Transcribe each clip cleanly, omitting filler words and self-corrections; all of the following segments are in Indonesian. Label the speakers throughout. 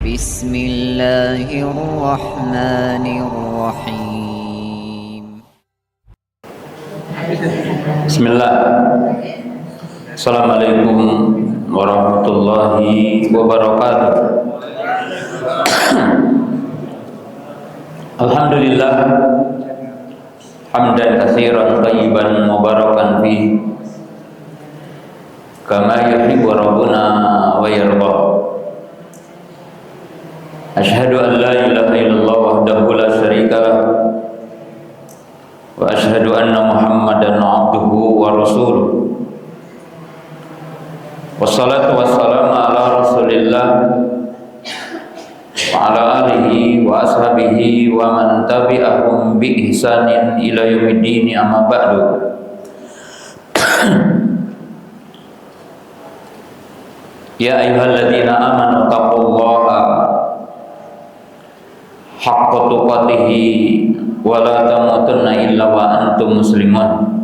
Speaker 1: بسم الله الرحمن الرحيم.
Speaker 2: بسم الله. Assalamualaikum warahmatullahi wabarakatuh. Alhamdulillah hamdan katsiran thayyiban mubarakan fi kama yuhibbu rabbuna wa yarda. Asyhadu an la ilaha illallah wahdahu la syarika lah wa asyhadu anna Muhammadan abduhu wa rasuluh. Wassalatu wassalamu ala Rasulillah wa ala alihi wa ashabihi wa man tabi'ahum bi ihsanin ila yaumiddin, amma ba'du. Ya ayyuhalladzina amanu taqullaha haqqa tuqatih wa la tamutunna illa wa antum muslimun.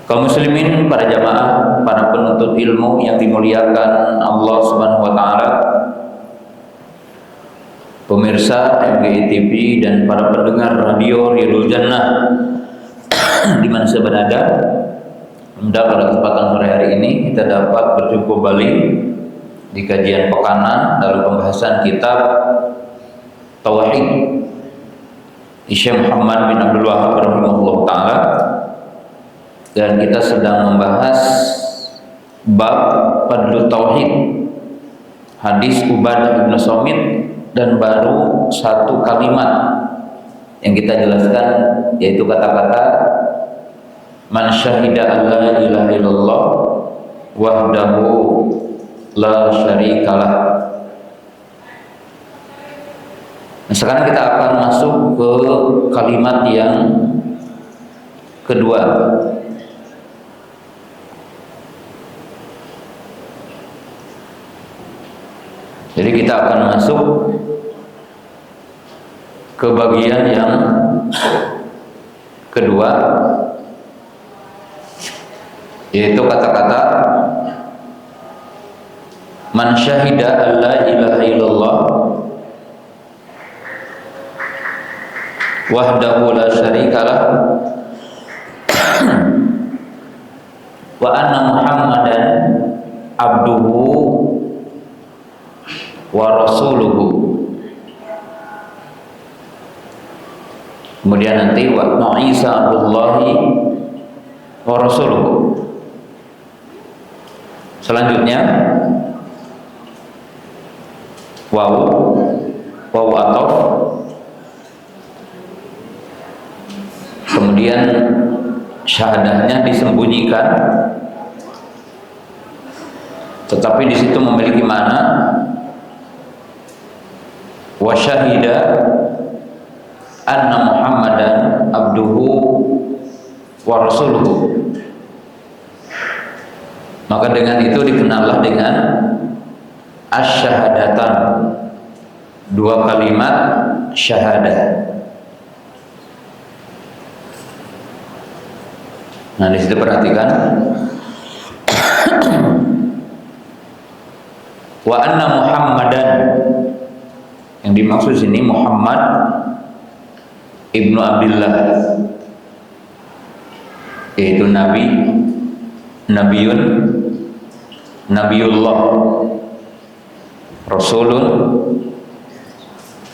Speaker 2: Kaum muslimin, para jamaah, para penuntut ilmu yang dimuliakan Allah Subhanahu wa taala, pemirsa MGI TV dan para pendengar radio Ridul Jannah di mana saya berada, pada kesempatan sore hari ini kita dapat berjumpa kembali di kajian pekanan dalam pembahasan kitab Tauhid Syekh Muhammad bin Abdul Wahhab rahimahullah taala, dan kita sedang membahas bab Fadlul Tauhid, hadis Ubadah bin Samit, dan baru satu kalimat yang kita jelaskan, yaitu kata-kata man syahida alla ilaha illallah wahdahu la syarikalah. Nah, sekarang kita akan masuk ke kalimat yang kedua. Jadi kita akan masuk ke bagian yang kedua, yaitu kata-kata man syahida alla ilaha illallah wahdahu la syarikalah wa anna Muhammadan abduhu wa rasuluhu. Kemudian nanti wa Isa abdullahi wa rasuluhu. Selanjutnya wawu atof, kemudian syahadahnya disembunyikan, tetapi di situ memiliki makna wa syahida anna Muhammadan abduhu wa rasuluhu. Maka dengan itu dikenallah dengan asyhadatan, dua kalimat syahadah. Nah, di situ perhatikan wa anna Muhammadan, yang dimaksud sini Muhammad ibnu Abdullah, yaitu nabi, nabiyun, nabiyullah, rasulun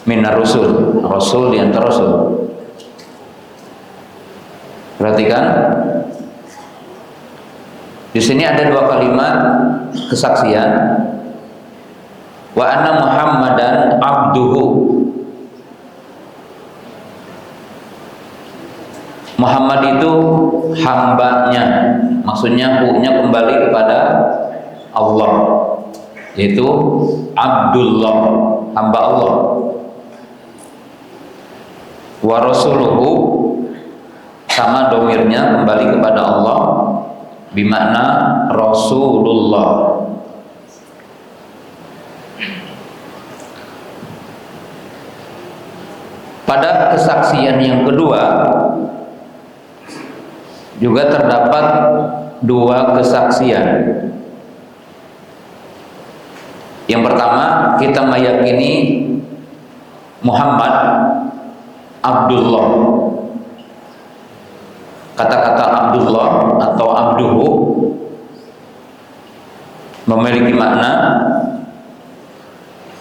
Speaker 2: minar rusul, rasul di antara rasul. Perhatikan di sini ada dua kalimat kesaksian. Wa anna Muhammadan abduhu, Muhammad itu hambanya, maksudnya hu-nya kembali kepada Allah, yaitu Abdullah, hamba Allah. Wa rasuluhu, sama domirnya kembali kepada Allah, bimakna Rasulullah. Pada kesaksian yang kedua juga terdapat dua kesaksian. Yang pertama, kita meyakini Muhammad Abdullah. Kata-kata Abdullah atau abduhu memiliki makna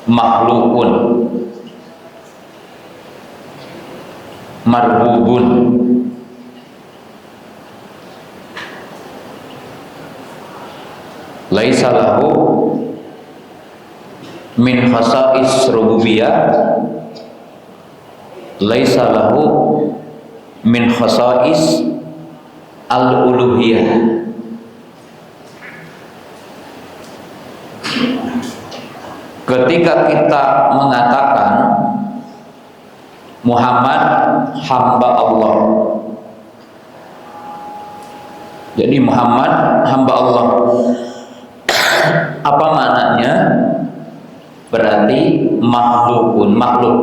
Speaker 2: makhlukun, marbubun. Laisa lahu min khasa'is rububiyah, laisa lahu min khasa'is al-uluhiyah. Ketika kita mengatakan Muhammad hamba Allah, jadi Muhammad hamba Allah, apa maknanya? Berarti makhlukun, makhluk.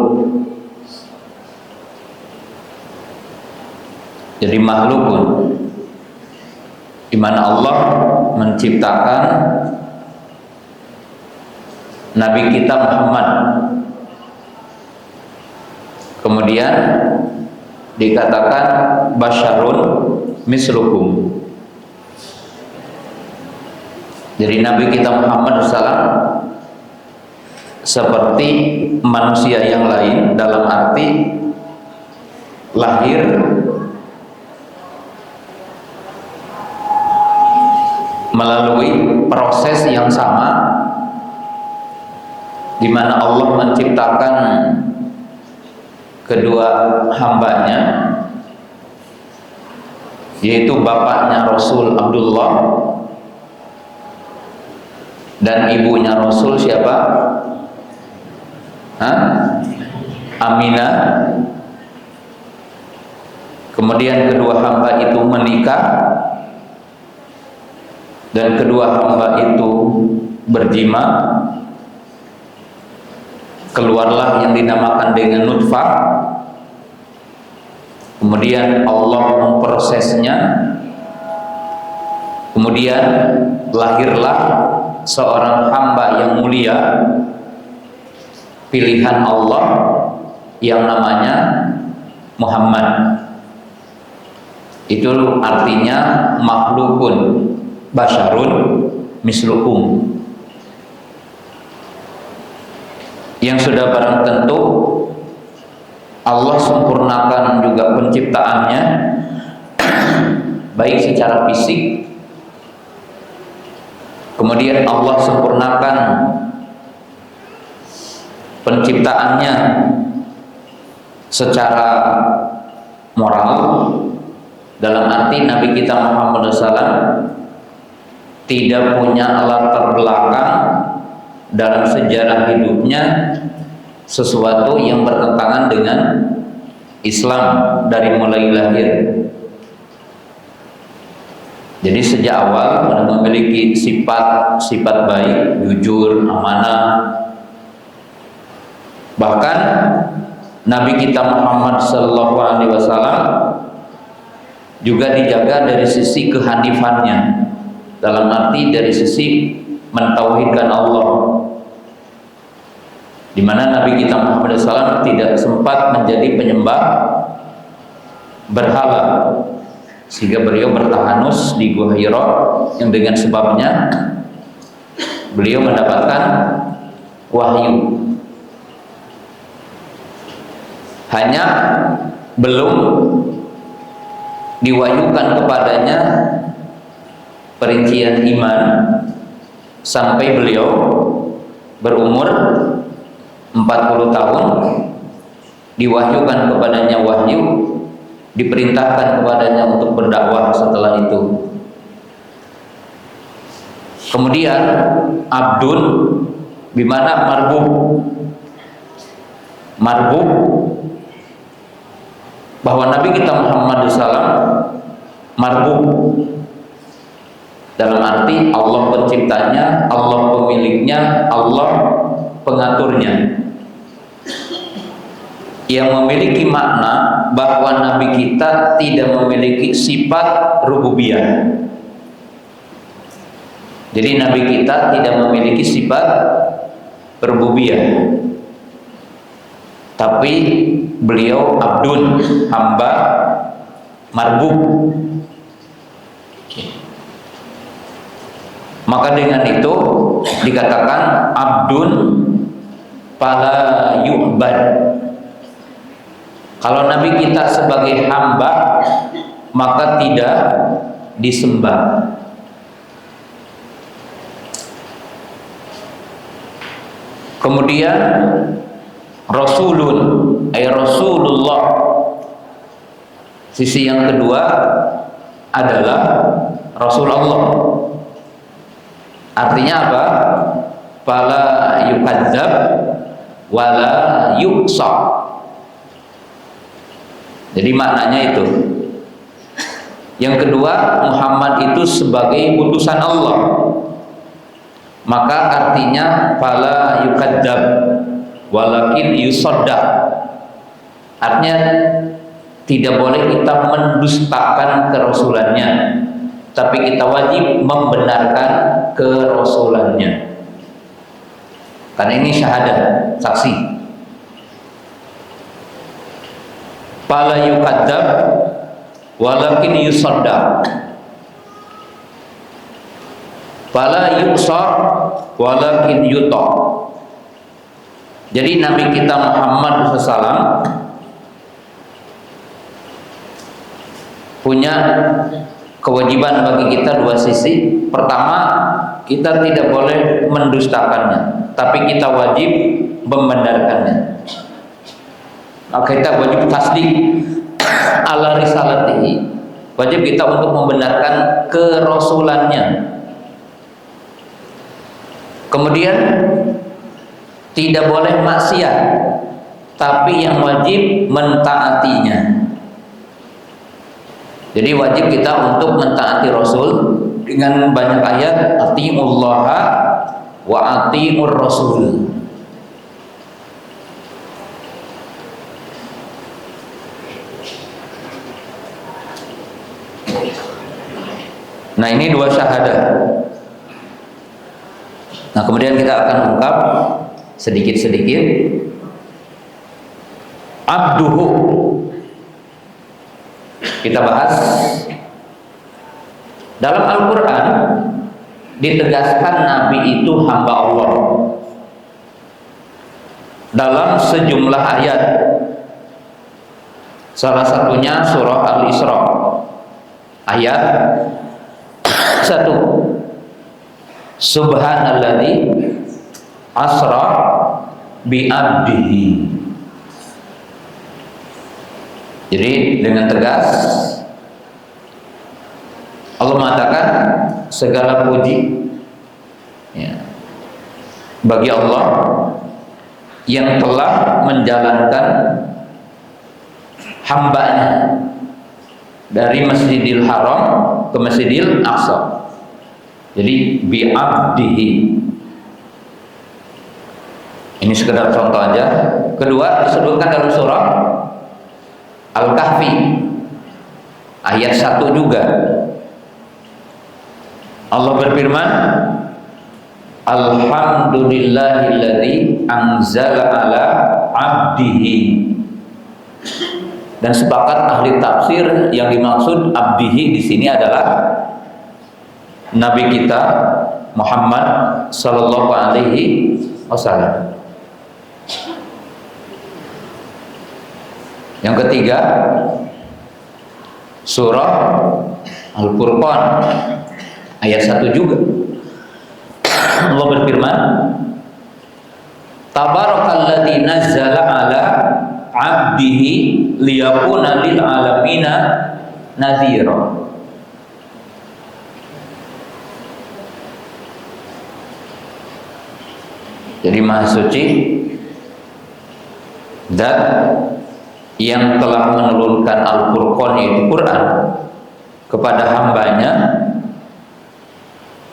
Speaker 2: Jadi makhlukun, di mana Allah menciptakan Nabi kita Muhammad, kemudian dikatakan basyarun mislukum. Jadi Nabi kita Muhammad SAW seperti manusia yang lain, dalam arti lahir melalui proses yang sama, di mana Allah menciptakan kedua hambanya, yaitu bapaknya Rasul Abdullah dan ibunya Rasul siapa? Aminah. Kemudian kedua hamba itu menikah dan kedua hamba itu berjima, keluarlah yang dinamakan dengan nutfah. Kemudian Allah memprosesnya, kemudian lahirlah seorang hamba yang mulia, pilihan Allah, yang namanya Muhammad. Itu artinya makhlukun, basyarun mislukum. Yang sudah barang tentu Allah sempurnakan juga penciptaannya, baik secara fisik, kemudian Allah sempurnakan penciptaannya secara moral, dalam arti Nabi kita Muhammad SAW tidak punya latar belakang dalam sejarah hidupnya sesuatu yang bertentangan dengan Islam dari mulai lahir. Jadi sejak awal memiliki sifat baik, jujur, amanah. Bahkan Nabi kita Muhammad SAW juga dijaga dari sisi kehanifannya, dalam arti dari sisi mentauhidkan Allah, di mana Nabi kita Muhammad SAW tidak sempat menjadi penyembah berhala, sehingga beliau bertahanus di Gua Hira, yang dengan sebabnya beliau mendapatkan wahyu. Hanya belum diwahyukan kepadanya perincian iman sampai beliau berumur 40 tahun, diwahyukan kepadanya wahyu, diperintahkan kepadanya untuk berdakwah setelah itu. Kemudian abdun, bimana marbub, bahwa Nabi kita Muhammad SAW marbub dalam arti Allah penciptanya, Allah pemiliknya, Allah pengaturnya, yang memiliki makna bahwa Nabi kita tidak memiliki sifat rububiyah. Jadi Nabi kita tidak memiliki sifat rububiyah, tapi beliau abdun, hamba marbub. Maka dengan itu dikatakan abdun fala yu'bad. Kalau Nabi kita sebagai hamba, maka tidak disembah. Kemudian Rasulun, ay Rasulullah. Sisi yang kedua adalah Rasulullah. Artinya apa? Fala yukadzab wala yuksa. Jadi maknanya itu. Yang kedua, Muhammad itu sebagai utusan Allah. Maka artinya fala yukadzab walakin yusaddaq. Artinya tidak boleh kita mendustakan kerasulannya, tapi kita wajib membenarkan kerasulannya. Karena ini syahadat, saksi. Fala yukadzab walakin yusaddaq. Fala yuqsar walakin yuta. Jadi Nabi kita Muhammad SAW punya kewajiban bagi kita dua sisi. Pertama, kita tidak boleh mendustakannya, tapi kita wajib membenarkannya. Maka kita wajib tasdik ala risalatihi. Wajib kita untuk membenarkan kerasulannya. Kemudian tidak boleh maksiat, tapi yang wajib mentaatinya. Jadi wajib kita untuk mentaati Rasul dengan banyak ayat, atiiullaha wa atiiur rasul. Nah, ini dua syahadat. Nah, kemudian kita akan ungkap sedikit-sedikit. Abduhu, kita bahas. Dalam Al-Quran ditegaskan Nabi itu hamba Allah dalam sejumlah ayat. Salah satunya surah Al-Isra ayat 1. Subhanalladzi asra bi abdihi. Jadi dengan tegas Allah mengatakan segala puji ya, bagi Allah yang telah menjalankan hambanya dari Masjidil Haram ke Masjidil Aqsa. Jadi bi'abdihi. Ini sekedar contoh aja. Kedua disebutkan dalam surah Al-Kahfi ayat 1 juga. Allah berfirman, Alhamdulillahilladzi anzala ala abdihi. Dan sepakat ahli tafsir yang dimaksud abdihi di sini adalah Nabi kita Muhammad sallallahu alaihi wasallam. Yang ketiga, surah Al-Furqan ayat 1 juga. Allah berfirman, Tabarakalladzi nazzala ala abdihi liyakuna lil alamina nadhira. Jadi Maha Suci dan yang telah menurunkan Al-Furqan yaitu Quran kepada hambanya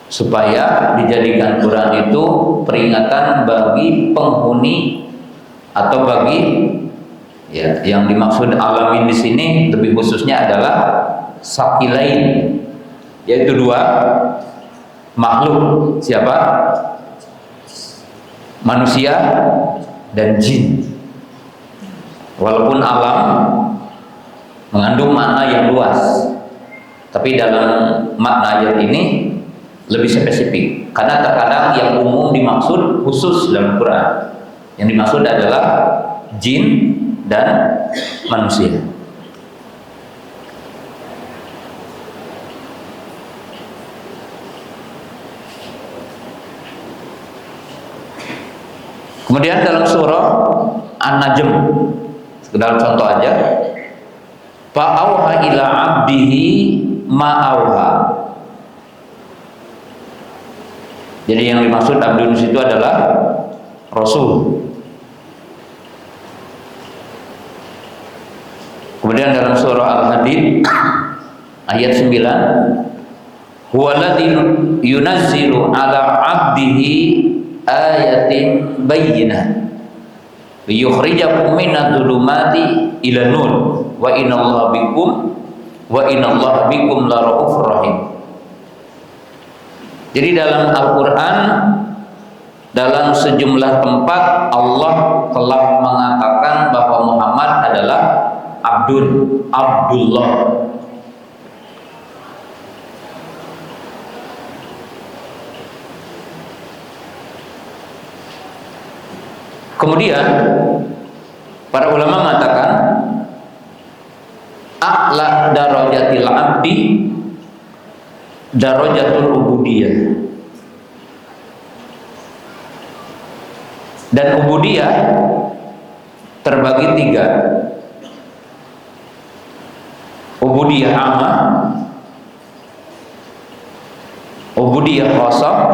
Speaker 2: supaya dijadikan Quran itu peringatan bagi penghuni atau bagi ya, yang dimaksud alamin di sini lebih khususnya adalah sakilain, yaitu dua makhluk. Siapa? manusia dan jin. Walaupun alam mengandung makna yang luas, tapi dalam makna ayat ini lebih spesifik, karena terkadang yang umum dimaksud khusus dalam Quran. Yang dimaksud adalah jin dan manusia. Kemudian dalam surah An-Najm, sekedar contoh aja, fa'auha ila abdihi ma'auha. Jadi yang dimaksud abdun itu adalah Rasul. Kemudian dalam surah Al-Hadid ayat 9, huwaladzi yunazzilu ala abdihi ayatin bayyinah liyukhrijakum minadh-dhulumati ila nur wa inallaha bikum laraufur rahim. Jadi dalam Al-Quran, dalam sejumlah tempat Allah telah mengatakan bahwa Muhammad adalah Abdullah. Kemudian para ulama mengatakan a'la darajatil abdi darajatul ubudiyah. Dan ubudiyah terbagi 3. Ubudiyah amma, ubudiyah khasah,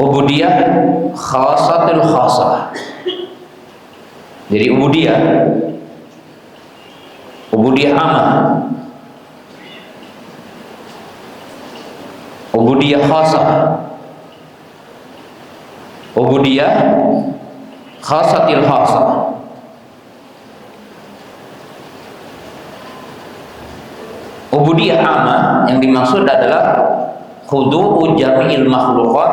Speaker 2: ubudiyah khasatul khasah. Jadi ubudiyah amma, ubudiyah khasah, ubudiyah khasatil khasah. Ubudiyah amma yang dimaksud adalah khudu'u jami'il makhluqat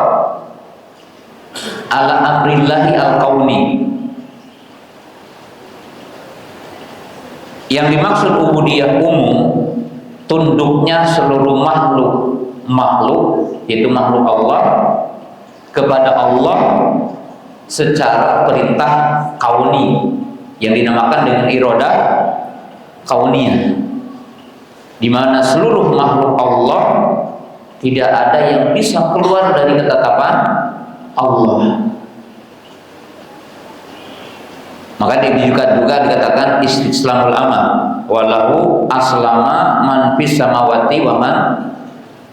Speaker 2: ala amrillahi al-kauni. Yang dimaksud ubudiyah umum, tunduknya seluruh makhluk, yaitu makhluk Allah, kepada Allah secara perintah kauni yang dinamakan dengan irodah kauniyah, di mana seluruh makhluk Allah tidak ada yang bisa keluar dari ketetapan Allah. Maka juga dikatakan istislamul amal, walahu aslama man fis samawati wa man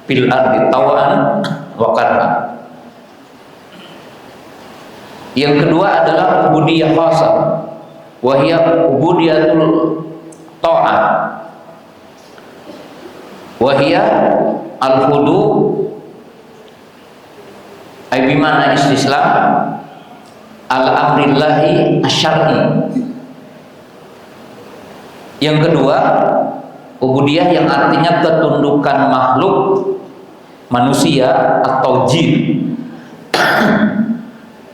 Speaker 2: fil ardi taw'an wa karha. Yang kedua adalah ubudiyah khasah, wa hiya ubudiyatul ta'ah, wa hiya al-khudu ay bimana istislam ala amrillahi asyar'i. Yang kedua, ubudiyah yang artinya ketundukan makhluk manusia atau jin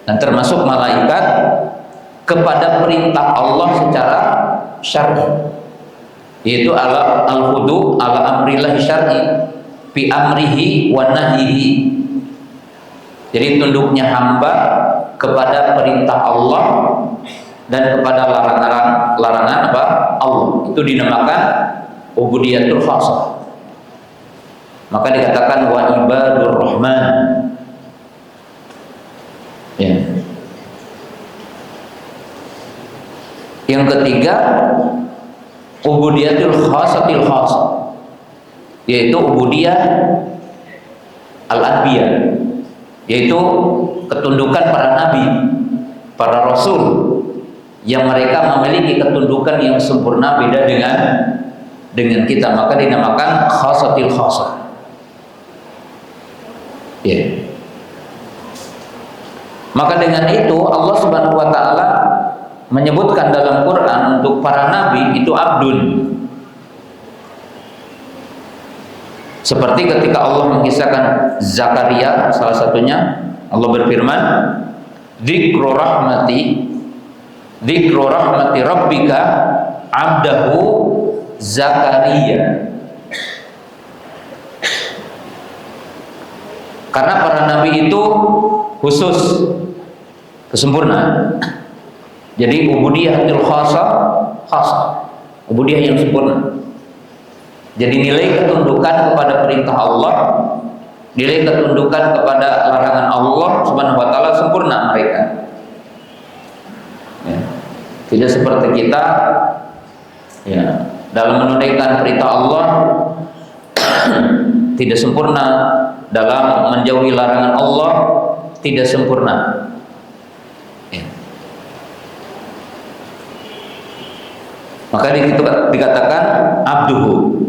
Speaker 2: dan termasuk malaikat kepada perintah Allah secara syar'i, yaitu al-khudu ala amrillahi syar'i fi amrihi wa nahyihi. Jadi tunduknya hamba kepada perintah Allah dan kepada larangan apa? Allah. Itu dinamakan ubudiyatul khasah. Maka dikatakan wa ibadur rahman. Ya. Yang ketiga, ubudiyatul khasatil khasah, yaitu ubudiyah al-anbiya, yaitu ketundukan para nabi, para rasul, yang mereka memiliki ketundukan yang sempurna beda dengan kita, maka dinamakan khasatil khasah. Ya. Maka dengan itu Allah Subhanahu wa taala menyebutkan dalam Quran untuk para nabi itu abdun. Seperti ketika Allah mengisahkan Zakaria salah satunya Allah berfirman, dzikru rahmati rabbika abdahu Zakaria. Karena para nabi itu khusus, kesempurnaan. Jadi ubudiyatul khasah, ubudiyah yang sempurna. Jadi nilai ketundukan kepada perintah Allah, nilai ketundukan kepada larangan Allah Subhanahu wa taala sempurna mereka. Ya. Tidak seperti kita, ya, dalam menunaikan perintah Allah tidak sempurna, dalam menjauhi larangan Allah tidak sempurna. Ya. Maka dikatakan abduhu.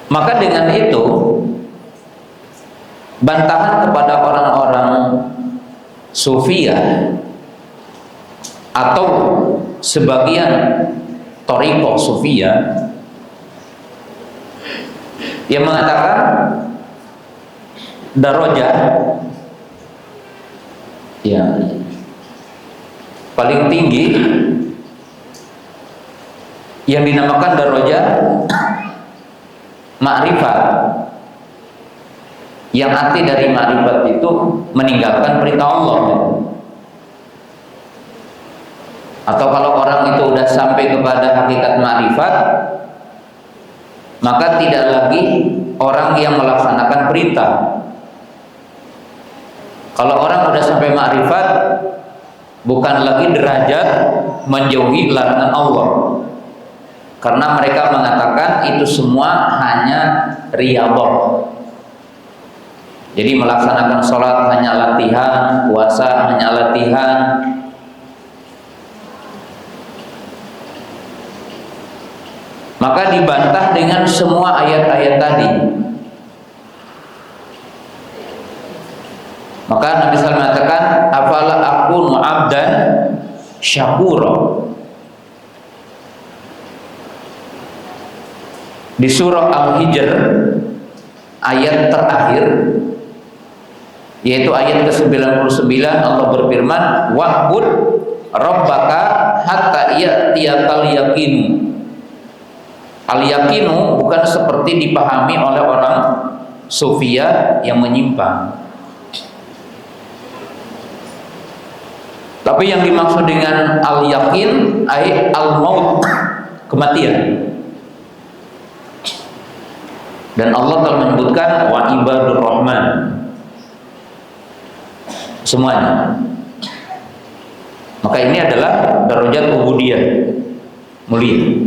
Speaker 2: Maka dengan itu bantahan kepada orang-orang Sufiyah atau sebagian thariqah Sufiyah yang mengatakan darajah yang paling tinggi yang dinamakan darajah ma'rifat, yang arti dari ma'rifat itu meninggalkan perintah Allah. Atau kalau orang itu sudah sampai kepada hakikat ma'rifat, maka tidak lagi orang yang melaksanakan perintah. Kalau orang sudah sampai ma'rifat, bukan lagi derajat menjauhi larangan Allah, karena mereka mengatakan itu semua hanya riyadhah. Jadi melaksanakan sholat hanya latihan, puasa hanya latihan. Maka dibantah dengan semua ayat-ayat tadi. Maka Nabi SAW mengatakan, afala akunu abdan syakura. Di surah Al-Hijr ayat terakhir, yaitu ayat ke-99, Allah berfirman, wa'bud rabbaka hatta ya'tiyakal yaqinu. Al-yaqinu bukan seperti dipahami oleh orang Sufiyah yang menyimpang. Tapi yang dimaksud dengan al-yaqin ay al-maut, kematian. Dan Allah telah menyebutkan wa ibadur rahman, semuanya. Maka ini adalah darajat ubudiyah, mulia.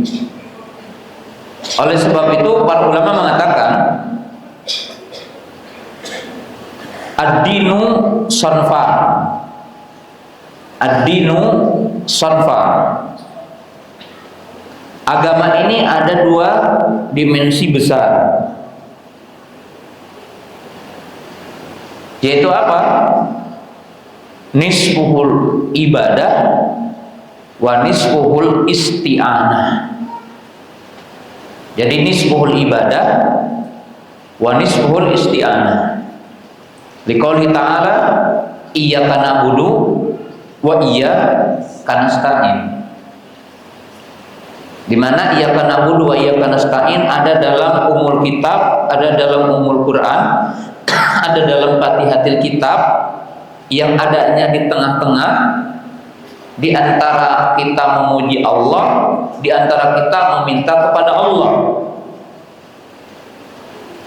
Speaker 2: Oleh sebab itu para ulama mengatakan ad-dinu sanfar. Ad-dinu sanfar. Agama ini ada dua dimensi besar. Yaitu apa? Nisfuhul ibadah wa nisfuhul isti'anah. Jadi nisfuhul ibadah wa nisfuhul isti'anah. Liqouli ta'ala iyyaka na'budu wa iyyaka nasta'in. Di mana iyyaka na'budu wa iyyaka nasta'in ada dalam umul kitab, ada dalam umul Quran, ada dalam Fatihatil Kitab, yang adanya di tengah-tengah, di antara kita memuji Allah, di antara kita meminta kepada Allah.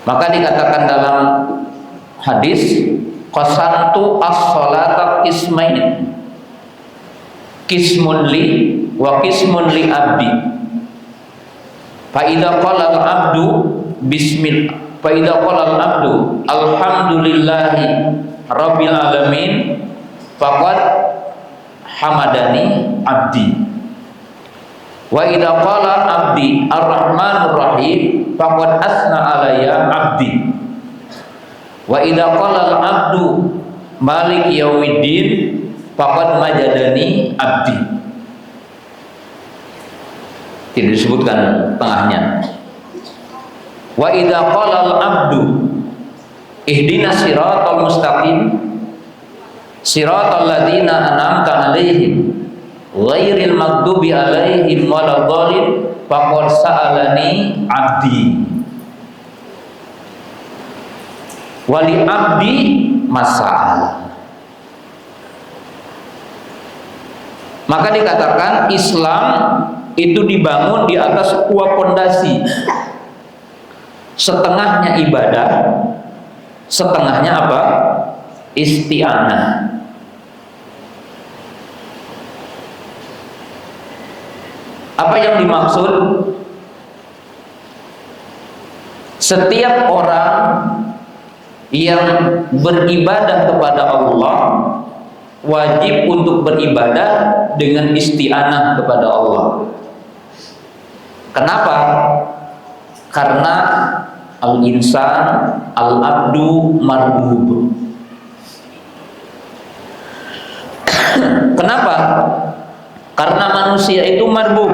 Speaker 2: Maka dikatakan dalam hadis, qasantu as-salata qismain, qismun li wa qismun li abdi. Fa idza qala al-abdu bismillah, fa idza qala al-abdu alhamdulillahi rabbil alamin faqad hamadani abdi. Wa idza qala abdi ar-rahmanur rahim faqad asna alayya abdi. Wa idza qala al-abdu malik yaumiddin faqad majadani abdi. Tidak disebutkan tengahnya. Wa idza qala al-abdu Ihdinas siratal mustaqim siratal ladzina an'amta 'alaihim ghairil maghdubi 'alaihim waladdallin faqad sa'alani 'abdi wali 'abdi mas'al. Maka dikatakan Islam itu dibangun di atas sebuah pondasi. Setengahnya ibadah, setengahnya apa? Isti'anah. Apa yang dimaksud? Setiap orang yang beribadah kepada Allah wajib untuk beribadah dengan isti'anah kepada Allah. Kenapa? Karena al-insan al-abdu marbub. Kenapa? Karena manusia itu marbub,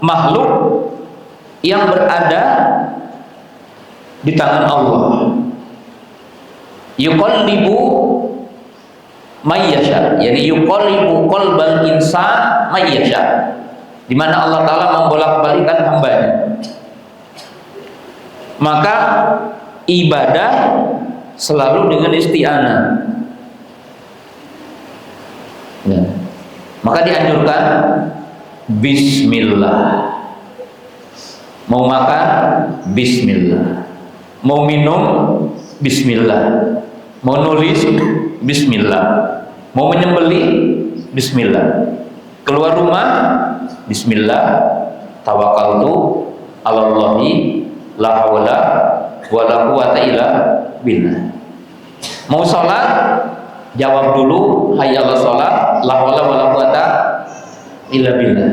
Speaker 2: makhluk yang berada di tangan Allah. Yuqallibu mayyasha, yani yuqallibu qalbal insan mayyasha, di mana Allah Ta'ala membolak-balikan hambanya. Maka ibadah selalu dengan isti'anah. Ya. Maka dianjurkan bismillah. Mau makan bismillah, mau minum bismillah, mau nulis bismillah, mau menyembelih bismillah, keluar rumah bismillah, tawakkaltu 'alallahi la haula wala quwata illa billah. Mau sholat jawab dulu hayya 'alas sholat, la haula wala quwata illa billah.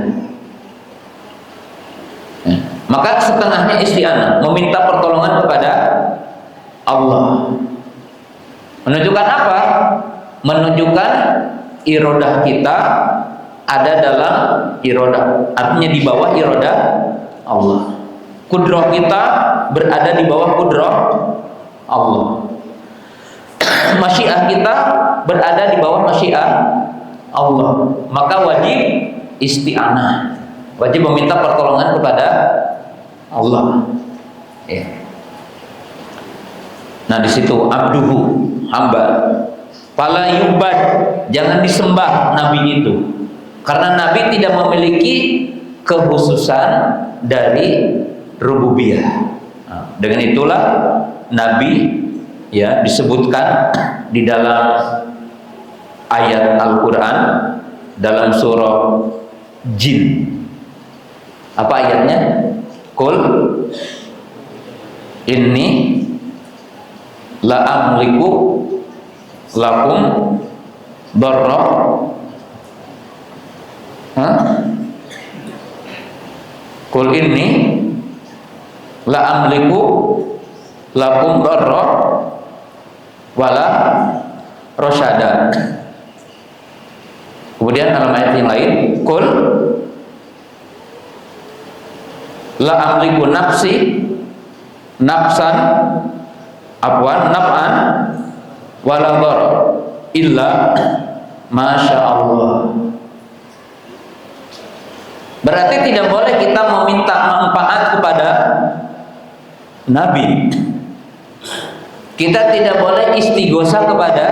Speaker 2: Maka setengahnya isti'anah, meminta pertolongan kepada Allah. Menunjukkan apa? Menunjukkan irodah kita ada dalam irodah, artinya di bawah irodah Allah. Kudrah kita berada di bawah kudrah Allah. Masyiah kita berada di bawah masyiah Allah. Maka wajib isti'anah, wajib meminta pertolongan kepada Allah. Ya. Nah, di situ abduhu, hamba. Fala yubad, jangan disembah nabi itu. Karena nabi tidak memiliki kekhususan dari rububiyah. Nah, dengan itulah nabi ya disebutkan di dalam ayat Al-Qur'an dalam surah Jin. Apa ayatnya? Qul inni la amliku lakum darra Qul inni la amliku lakum darra wala rasyada. Kemudian dalam ayat yang lain, Qul la amliku nafsi nafsan naf'an wala dhar illa masya Allah. Berarti tidak boleh kita meminta manfaat kepada nabi. Kita tidak boleh istighosah kepada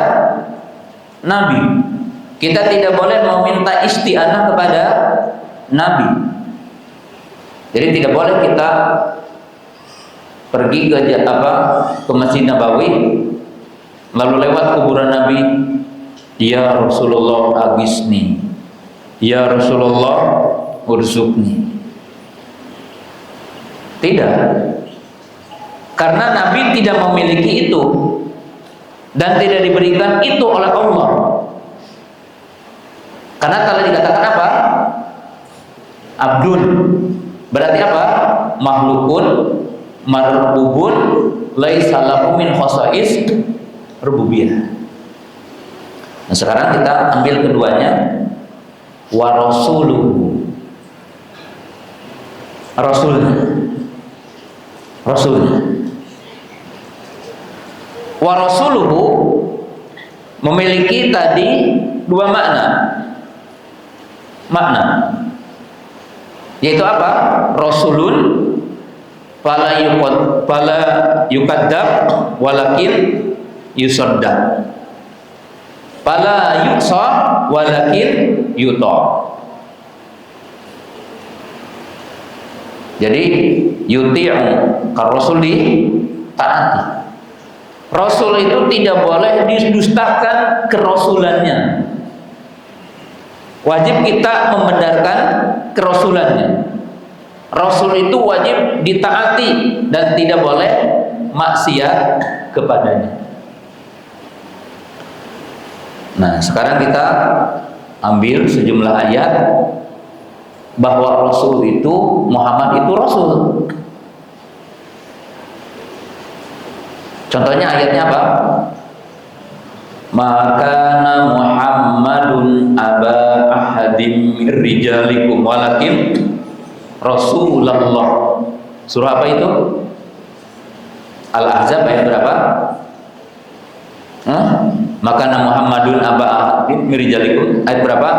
Speaker 2: nabi. Kita tidak boleh meminta isti'anah kepada nabi. Jadi tidak boleh kita pergi ke Masjid Nabawi lalu lewat kuburan Nabi, ya Rasulullah agisni, ya Rasulullah urzukni. Tidak, karena Nabi tidak memiliki itu dan tidak diberikan itu oleh Allah. Karena kalau dikatakan apa? Abdun, berarti apa? Makhlukun marbubun laisa lahu min khosais rububiyah. Nah, sekarang kita ambil keduanya, wa rasuluhu, rasulnya. Wa rasuluhu memiliki tadi dua makna, yaitu apa? Rasulun fala yukadzab walakin yusaddaq, fala yusa walakin yuta. Jadi yuti'u kar rasul taati. Rasul itu tidak boleh didustakan kerasulannya. Wajib kita membenarkan kerasulannya. Rasul itu wajib ditaati dan tidak boleh maksiat kepadanya. Nah, sekarang kita ambil sejumlah ayat bahwa Rasul itu, Muhammad itu Rasul. Contohnya ayatnya apa? Maka Muhammadun aba ahadim min rijalikum walakin Rasulullah. Surah apa itu? Al-Ahzab ayat berapa? Maka Muhammadun aba ahadim min rijalikum ayat berapa?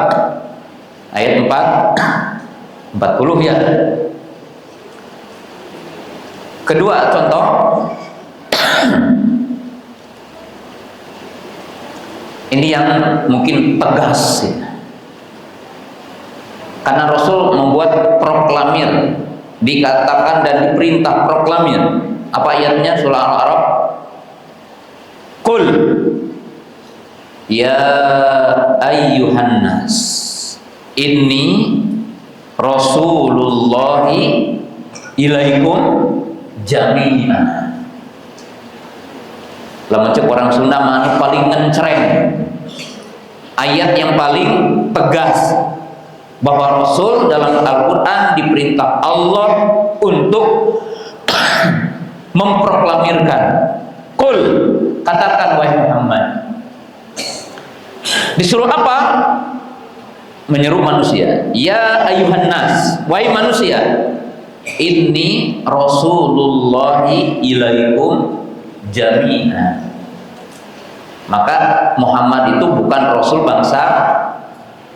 Speaker 2: Ayat 40 ya. Kedua contoh, ini yang mungkin tegas ya. Karena Rasul membuat proklamir, dikatakan dan diperintah proklamir. Apa ayatnya? Surah Al-A'raf. Qul ya ayyuhan nas inni rasulullahi ilaikum jami'an. Lamun cek orang Sunda mah paling ngencreng, ayat yang paling tegas bahwa Rasul dalam Al-Quran diperintah Allah untuk memproklamirkan. Qul, katakan wahai Muhammad. Disuruh apa? Menyeru manusia. Ya ayuhan nas, wahai manusia, inni rasulullahi ilaikum jami'an. Maka Muhammad itu bukan Rasul bangsa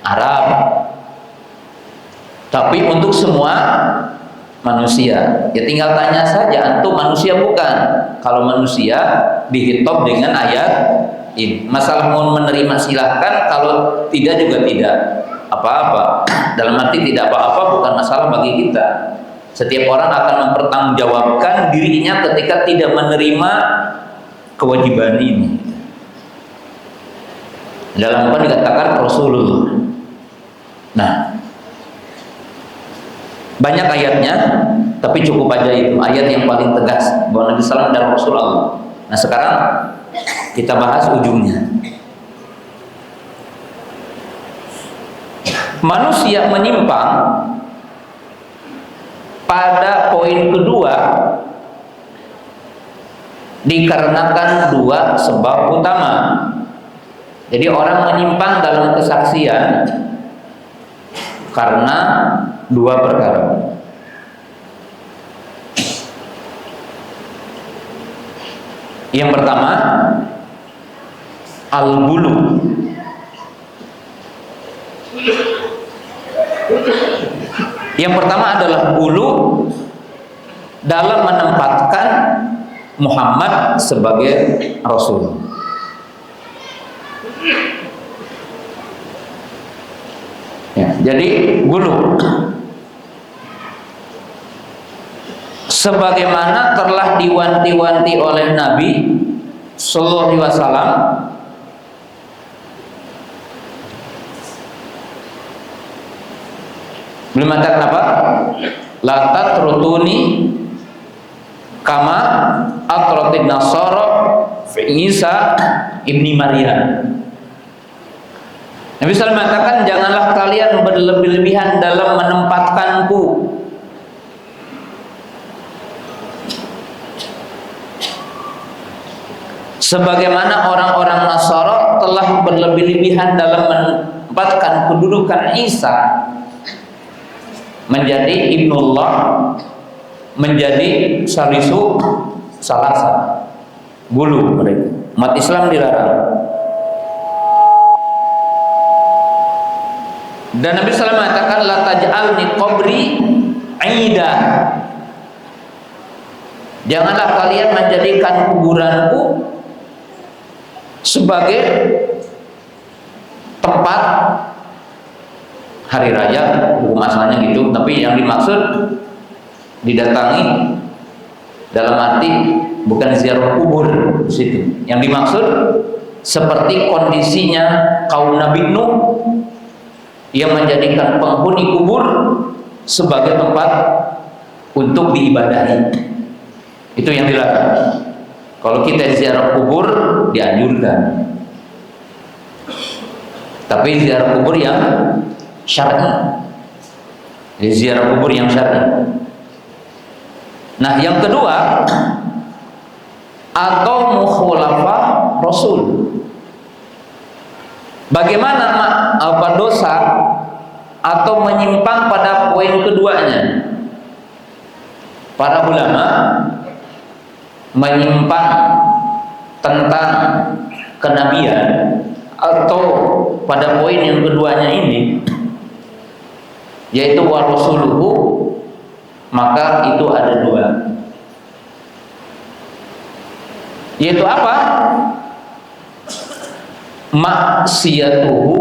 Speaker 2: Arab, tapi untuk semua manusia. Ya tinggal tanya saja, antum manusia bukan? Kalau manusia dihitop dengan ayat ini. Masalah mau menerima silahkan, kalau tidak juga tidak apa-apa. Dalam arti tidak apa-apa bukan masalah bagi kita. Setiap orang akan mempertanggungjawabkan dirinya ketika tidak menerima kewajiban ini. Dalam apa dikatakan Rasulullah. Nah, banyak ayatnya, tapi cukup aja itu ayat yang paling tegas bahwa Nabi SAW adalah Rasulullah. Nah, sekarang kita bahas ujungnya. Manusia menyimpang pada poin kedua dikarenakan dua sebab utama. Jadi orang menyimpang dalam kesaksian karena dua perkara. Yang pertama, al-bulu. Yang pertama adalah bulu dalam menempatkan Muhammad sebagai Rasul. Ya, jadi bulu sebagaimana telah diwanti-wanti oleh Nabi Sallallahu Alaihi Wasallam belum mengatakan apa? La tatrutuni kama atratin nasara fi Isa ibni Maryam. Nabi SAW mengatakan, janganlah kalian berlebih-lebihan dalam menempatkanku sebagaimana orang-orang Nasara telah berlebih-lebihan dalam menempatkan kedudukan Isa menjadi Ibnullah, menjadi salisu salasa, bulu mereka. Umat Islam dilarang. Dan Nabi SAW mengatakan la taj'alni qabri aida. Janganlah kalian menjadikan kuburanku sebagai tempat hari raya, hukum asalnya gitu, tapi yang dimaksud didatangi dalam arti bukan ziarah kubur di situ. Yang dimaksud seperti kondisinya kaum Nabi Nuh yang menjadikan penghuni kubur sebagai tempat untuk diibadahi. Itu yang dilarang. Kalau kita ziarah kubur dianjurkan, tapi ziarah kubur yang syar'i. Ziarah kubur yang syar'i. Nah, yang kedua, atau mukhalafah Rasul. Bagaimana apa dosa atau menyimpang pada poin keduanya? Para ulama menyimpang tentang kenabian atau pada poin yang keduanya ini, yaitu wa rasuluhu, maka itu ada dua, yaitu apa? Maksiyatuhu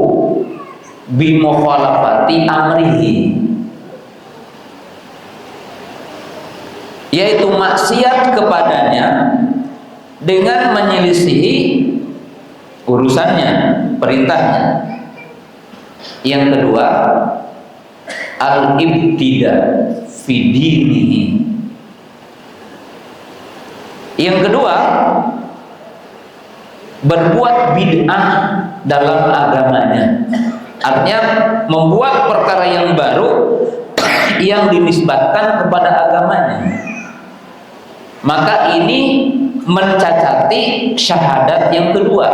Speaker 2: bi mukhalafati amrihi, yaitu maksiat kepadanya dengan menyelisihi urusannya, perintahnya. Yang kedua, al-ibtida fi dinihi. Yang kedua, berbuat bid'ah dalam agamanya. Artinya membuat perkara yang baru yang dinisbatkan kepada agamanya. Maka ini mencacati syahadat yang kedua.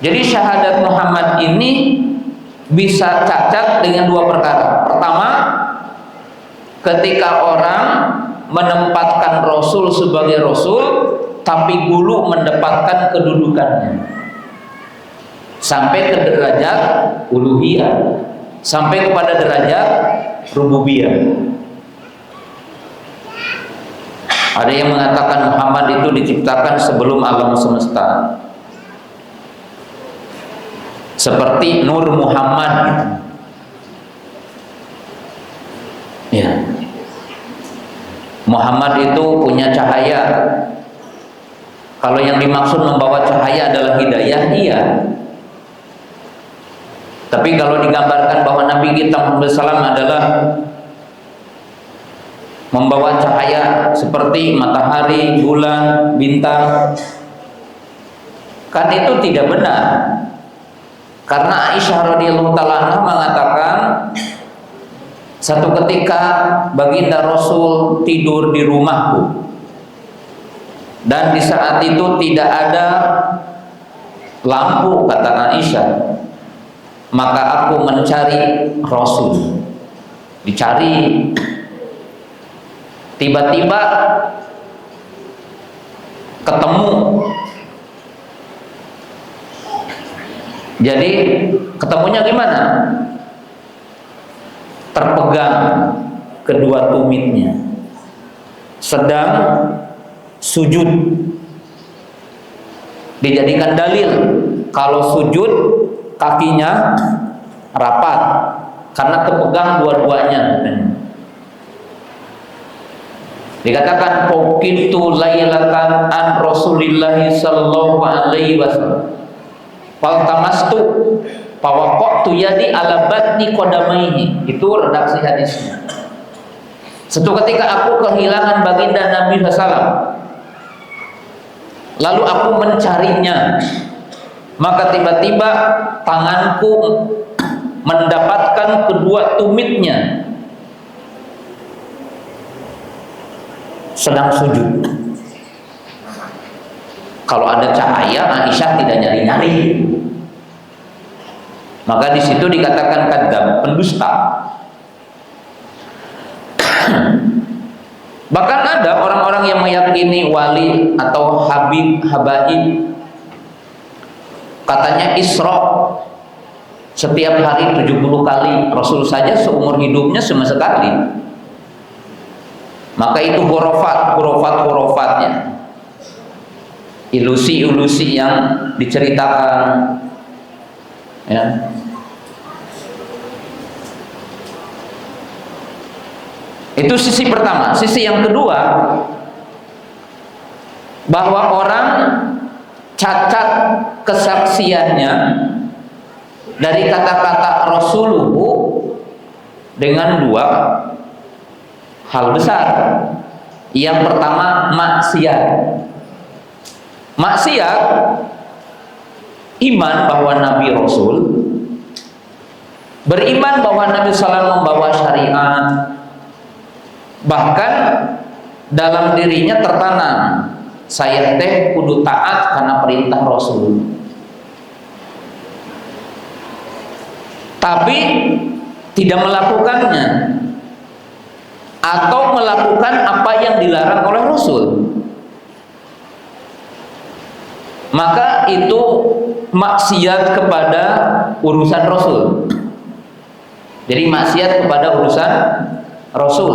Speaker 2: Jadi syahadat Muhammad ini bisa cacat dengan dua perkara. Pertama, ketika orang menempatkan Rasul sebagai Rasul, tapi dulu mendapatkan kedudukannya sampai ke derajat uluhiyah, sampai kepada derajat rububiyah. Ada yang mengatakan Muhammad itu diciptakan sebelum alam semesta, seperti Nur Muhammad gitu. Ya, Muhammad itu punya cahaya. Kalau yang dimaksud membawa cahaya adalah hidayah, iya. Tapi kalau digambarkan bahwa Nabi kita Muhammad SAW adalah membawa cahaya seperti matahari, bulan, bintang, kan itu tidak benar. Karena Aisyah radhiyallahu taala anha mengatakan, satu ketika baginda Rasul tidur di rumahku, dan di saat itu tidak ada lampu, kata Aisyah, maka aku mencari Rasul, dicari. Tiba-tiba ketemu. Jadi ketemunya gimana? Terpegang kedua tumitnya, sedang sujud. Dijadikan dalil kalau sujud kakinya rapat karena kepegang dua-duanya. Dikatakan pokitu lailatan an Rasulillahi sallallahu alaihi wasallam, faltamastu fawaqtu yadi ala batni qadamaihi. Itu redaksi hadisnya. Suatu ketika aku kehilangan baginda Nabi SAW, lalu aku mencarinya, maka tiba-tiba tanganku mendapatkan kedua tumitnya sedang sujud. Kalau ada cahaya, Aisyah tidak nyari-nyari. Maka di situ dikatakan kadzab, pendusta. Bahkan ada orang-orang yang meyakini wali atau habib, habaib, katanya Isra setiap hari 70 kali. Rasul saja seumur hidupnya cuma sekali. Maka itu hurufat-hurufatnya, ilusi-ilusi yang diceritakan, ya. Itu sisi pertama. Sisi yang kedua, bahwa orang cacat kesaksiannya dari kata-kata Rasuluhu dengan dua hal besar. Yang pertama, maksiat. Maksiat, iman bahwa Nabi Rasul, beriman bahwa Nabi SAW membawa syariat, bahkan dalam dirinya tertanam, saya teh kudu taat karena perintah Rasul. Tapi tidak melakukannya atau melakukan apa yang dilarang oleh Rasul, maka itu maksiat kepada urusan Rasul. Jadi maksiat kepada urusan Rasul.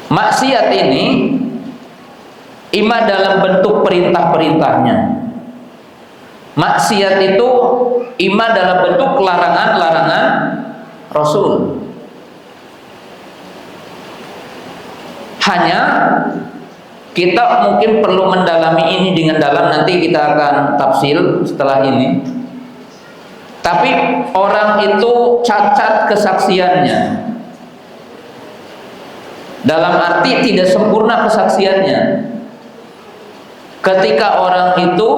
Speaker 2: Maksiat ini ima dalam bentuk perintah-perintahnya. Maksiat itu ima dalam bentuk larangan-larangan Rasul. Hanya kita mungkin perlu mendalami ini dengan dalam, nanti kita akan tafsir setelah ini. Tapi orang itu cacat kesaksiannya, dalam arti tidak sempurna kesaksiannya. Ketika orang itu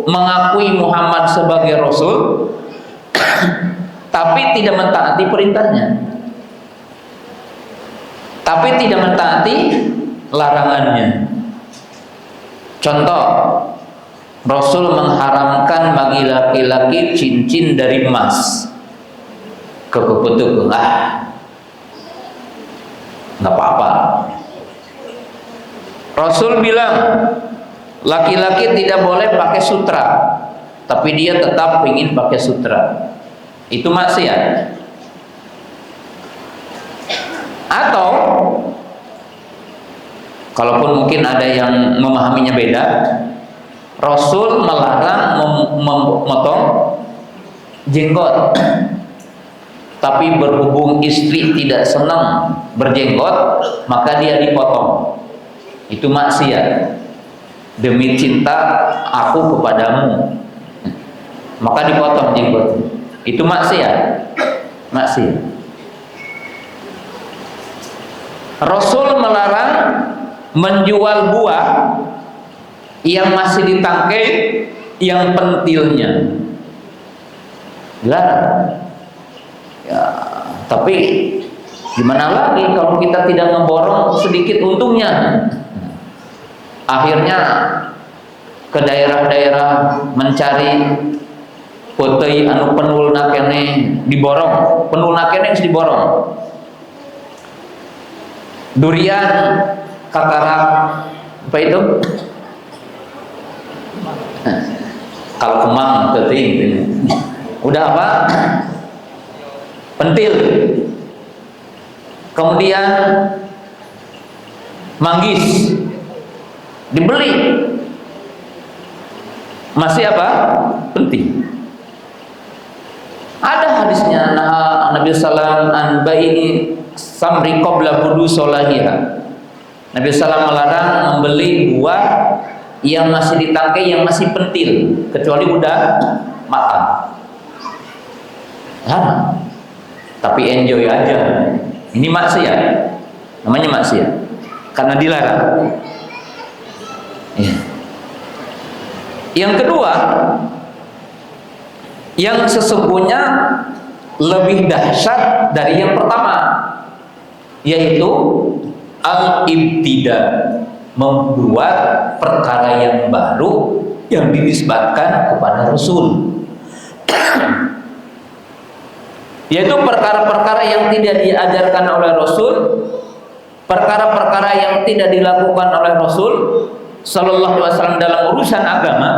Speaker 2: mengakui Muhammad sebagai Rasul tapi tidak mentaati perintahnya, tapi tidak mentaati larangannya. Contoh, Rasul mengharamkan bagi laki-laki cincin dari emas. Kebetulan nggak apa-apa. Rasul bilang laki-laki tidak boleh pakai sutra, tapi dia tetap ingin pakai sutra. Itu maksiat. Atau kalaupun mungkin ada yang memahaminya beda, Rasul melarang memotong jenggot, tapi berhubung istri tidak senang berjenggot, maka dia dipotong. Itu maksiat. Demi cinta aku kepadamu, maka dipotong jenggot. Itu maksiat. Maksiat. Rasul melarang menjual buah yang masih ditangkai, yang pentilnya. Dilarang. Ya, tapi gimana lagi kalau kita tidak ngeborong sedikit untungnya? Akhirnya ke daerah-daerah mencari putih anu penulna kene diborong, penulna kene diborong. Durian, katarak, apa itu? Kalau kemang putih, udah apa? Pentil. Kemudian manggis dibeli, masih apa? Penting. Ada hadisnya, Nabi Sallam an baini samri qabla budu solahiha. Nabi Sallam melarang membeli buah yang masih ditangkai, yang masih pentil, kecuali udah matang. Tapi enjoy aja. Ini maksiat, namanya maksiat, karena dilarang. Ya. Yang kedua, yang sesungguhnya lebih dahsyat dari yang pertama, yaitu al-ibtida, membuat perkara yang baru yang dinisbatkan kepada Rasul. yaitu perkara-perkara yang tidak diajarkan oleh Rasul, perkara-perkara yang tidak dilakukan oleh Rasul Sallallahu Alaihi Wasallam dalam urusan agama,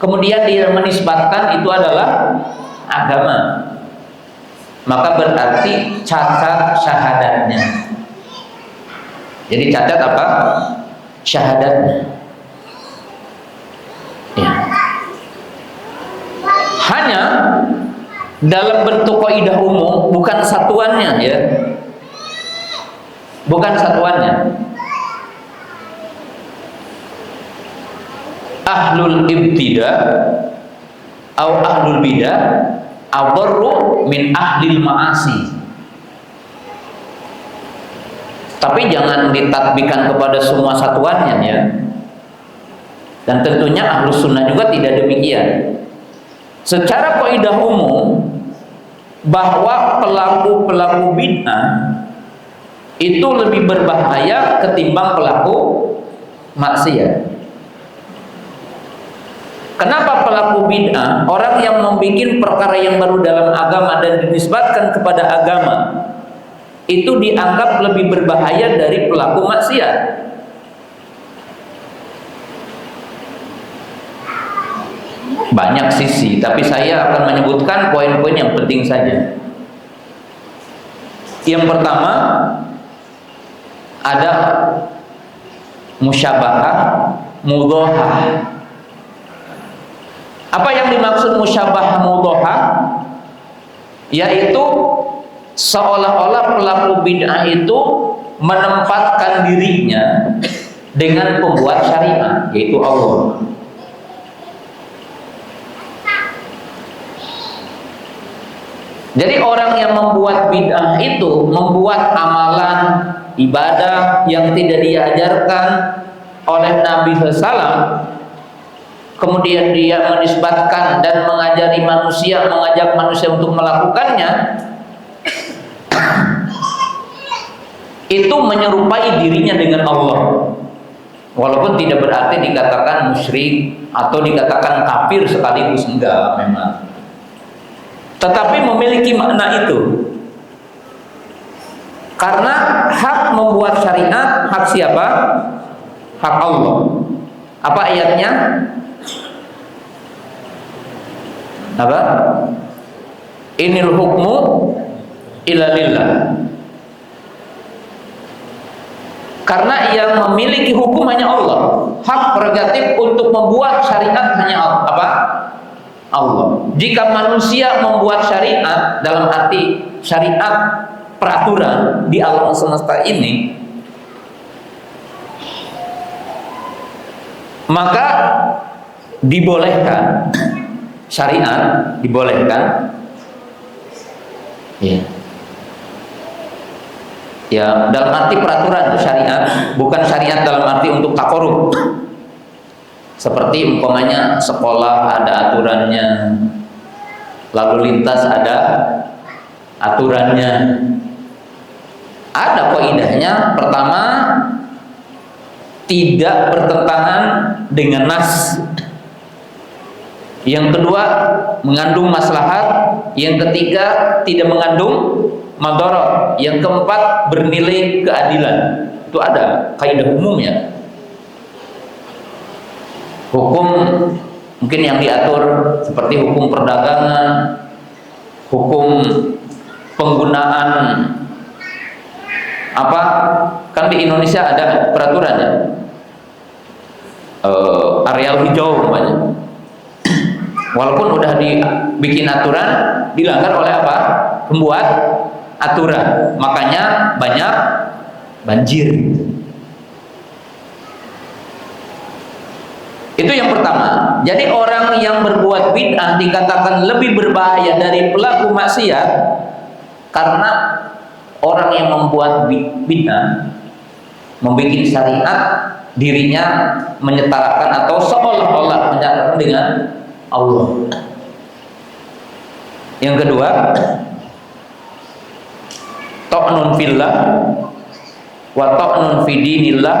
Speaker 2: kemudian dia menisbatkan itu adalah agama, maka berarti cacat syahadatnya. Jadi cacat apa? Syahadatnya. Ya. Hanya dalam bentuk kaidah umum, bukan satuannya, ya, bukan satuannya. Ahlul ibtida atau ahlul bidah adarru min ahlil ma'asi. Tapi jangan ditatbikan kepada semua satuannya, ya. Dan tentunya ahlus sunnah juga tidak demikian. Secara kaidah umum bahwa pelaku-pelaku bid'ah itu lebih berbahaya ketimbang pelaku maksiat. Kenapa pelaku bid'ah, orang yang membuat perkara yang baru dalam agama dan dinisbatkan kepada agama, itu dianggap lebih berbahaya dari pelaku maksiat? Banyak sisi, tapi saya akan menyebutkan poin-poin yang penting saja. Yang pertama, ada musyabahah, mudhohah. Apa yang dimaksud musyabahah mudhohah? Yaitu seolah-olah pelaku bid'ah itu menempatkan dirinya dengan pembuat syariat, yaitu Allah. Jadi orang yang membuat bid'ah itu membuat amalan ibadah yang tidak diajarkan oleh Nabi SAW, kemudian dia menisbatkan dan mengajak manusia untuk melakukannya, itu menyerupai dirinya dengan Allah. Walaupun tidak berarti dikatakan musyrik atau dikatakan kafir sekaligus, enggak memang. Tetapi memiliki makna itu. Karena hak membuat syariat, hak siapa? Hak Allah. Apa ayatnya? Apa? Inil hukmu illa lillah. Karena yang memiliki hukum hanya Allah. Hak prerogatif untuk membuat syariat hanya apa? Allah. Jika manusia membuat syariat dalam arti syariat peraturan di alam semesta ini, maka dibolehkan syariat, dibolehkan, ya, ya dalam arti peraturan syariat, bukan syariat dalam arti untuk takorup. Seperti umpamanya sekolah ada aturannya, lalu lintas ada aturannya, ada kaidahnya. Pertama, tidak bertentangan dengan nas. Yang kedua, mengandung maslahat. Yang ketiga, tidak mengandung madarat. Yang keempat, bernilai keadilan. Itu ada kaidah umumnya. Hukum mungkin yang diatur seperti hukum perdagangan, hukum penggunaan apa, kan di Indonesia ada peraturannya, areal hijau umpamanya. Walaupun udah dibikin aturan, dilanggar oleh apa? Pembuat aturan, makanya banyak banjir. Itu yang pertama. Jadi orang yang berbuat bid'ah dikatakan lebih berbahaya dari pelaku maksiat, karena orang yang membuat bid'ah, membuat syariat, dirinya menyetarakan atau seolah-olah menyetarakan dengan Allah. Yang kedua, ta'nun fillah wa ta'nun fi dinillah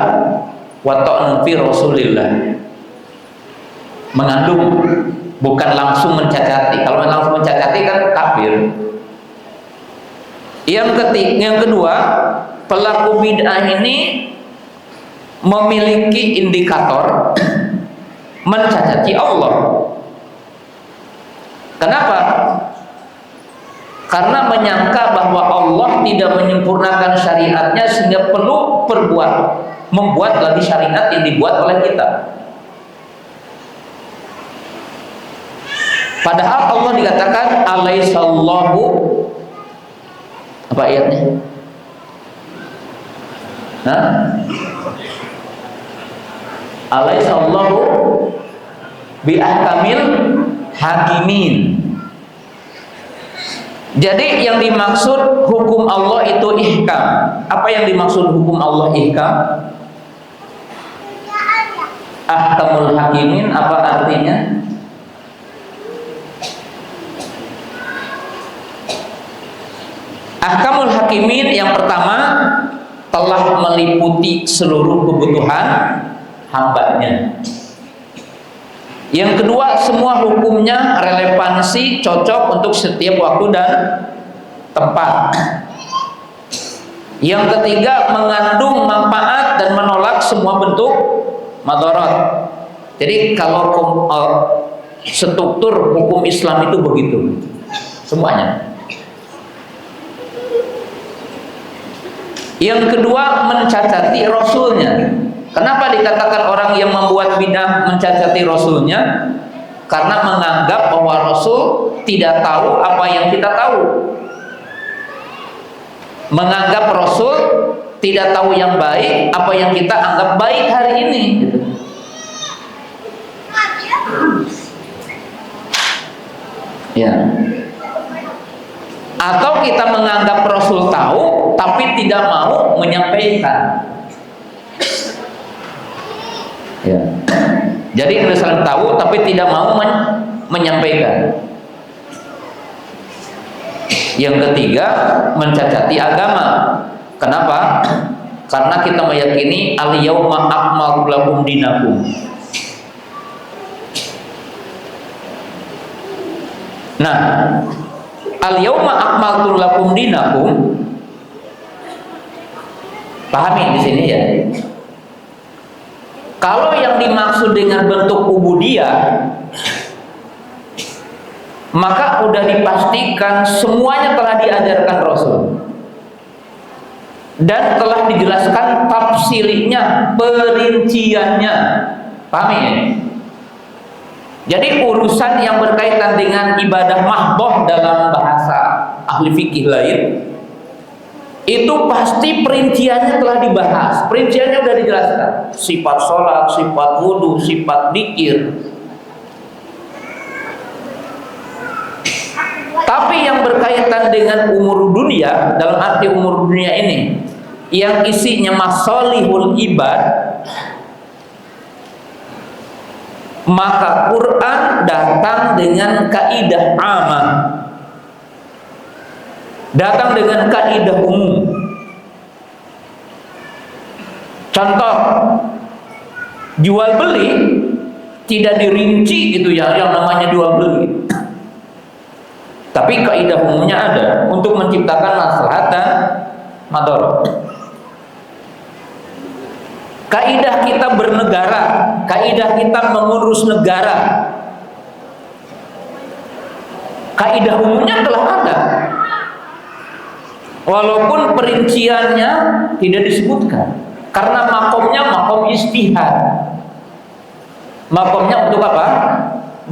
Speaker 2: wa ta'nun fi rasulillah. Mengandung, bukan langsung mencacati. Kalau langsung mencacati kan kafir. Yang kedua, pelaku bid'ah ini memiliki indikator mencacati Allah. Kenapa? Karena menyangka bahwa Allah tidak menyempurnakan syariatnya sehingga perlu membuat lagi syariat yang dibuat oleh kita. Padahal Allah dikatakan alaihissallahu, apa ayatnya? Alaihissallahu biahkamil hakimin. Jadi yang dimaksud hukum Allah itu ihkam. Apa yang dimaksud hukum Allah ihkam? Ahkamul hakimin apa artinya? Ahkamul hakimin yang pertama telah meliputi seluruh kebutuhan hambanya. Yang kedua, semua hukumnya relevansi, cocok untuk setiap waktu dan tempat. Yang ketiga, mengandung manfaat dan menolak semua bentuk madarat. Jadi kalau struktur hukum Islam itu begitu semuanya. Yang kedua, mencacati Rasulnya. Kenapa dikatakan orang yang membuat bidah mencacati Rasulnya? Karena menganggap bahwa Rasul tidak tahu apa yang kita tahu. Menganggap Rasul tidak tahu yang baik apa yang kita anggap baik hari ini. Ya. Atau kita menganggap Rasul tahu tapi tidak mau menyampaikan. Ya. Jadi Rasul tahu tapi tidak mau menyampaikan. Yang ketiga, mencacati agama. Kenapa? Karena kita meyakini al-yauma akmaltu lakum dinakum. Nah, al-yauma akmaltu lakum dinakum, pahami di sini ya. Kalau yang dimaksud dengan bentuk ubudiyah, maka udah dipastikan semuanya telah diajarkan Rasul dan telah dijelaskan tafsirnya, perinciannya. Pahami ya? Jadi urusan yang berkaitan dengan ibadah mahdoh dalam bahasa ahli fikih lain, itu pasti perinciannya telah dibahas. Perinciannya sudah dijelaskan. Sifat sholat, sifat wudu, sifat dzikir. Tapi yang berkaitan dengan umur dunia, dalam arti umur dunia ini, yang isinya masalihul ibad, maka Quran datang dengan kaidah amah, datang dengan kaidah umum. Contoh, jual beli tidak dirinci gitu ya, yang namanya jual beli. Tapi kaidah umumnya ada untuk menciptakan maslahat dan madarat. Kaidah kita bernegara, kaidah kita mengurus negara, kaidah umumnya telah ada. Walaupun perinciannya tidak disebutkan, karena makomnya makom istihad. Makomnya untuk apa?